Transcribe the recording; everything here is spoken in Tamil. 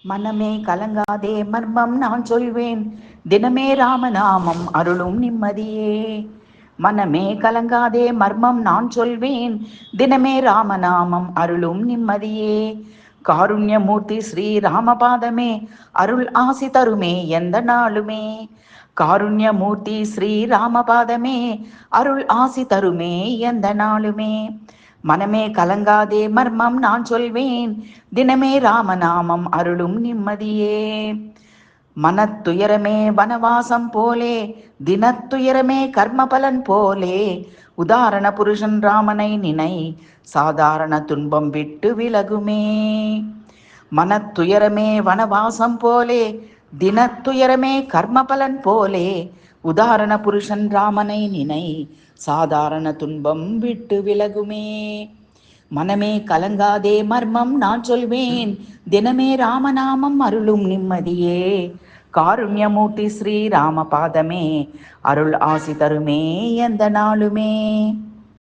மனமே கலங்காதே மர்மம் நான் சொல்வேன், தினமே ராமநாமம் அருளும் நிம்மதியே. மனமே கலங்காதே மர்மம் நான் சொல்வேன், தினமே ராமநாமம் அருளும் நிம்மதியே. காருண்யமூர்த்தி ஸ்ரீ ராமபாதமே அருள் ஆசி தருமே எந்த நாளுமே. காருண்யமூர்த்தி ஸ்ரீ ராமபாதமே அருள் ஆசி தருமே எந்த நாளுமே. மனமே கலங்காதே மர்மம் நான் சொல்வேன், தினமே ராமநாமம் அருளும் நிம்மதியே. மனத்துயரமே வனவாசம் போலே, தினத்துயரமே கர்மபலன் போலே. உதாரண புருஷன் ராமனை நினை, சாதாரண துன்பம் விட்டு விலகுமே. மனத்துயரமே வனவாசம் போலே, தினத்துயரமே கர்மபலன் போலே. உதாரண புருஷன் ராமனை நினை, சாதாரண துன்பம் விட்டு விலகுமே. மனமே கலங்காதே மர்மம் நான் சொல்வேன், தினமே ராமநாமம் அருளும் நிம்மதியே. காருண்யமூர்த்தி ஸ்ரீ ராமபாதமே அருள் ஆசி தருமே எந்த நாளுமே.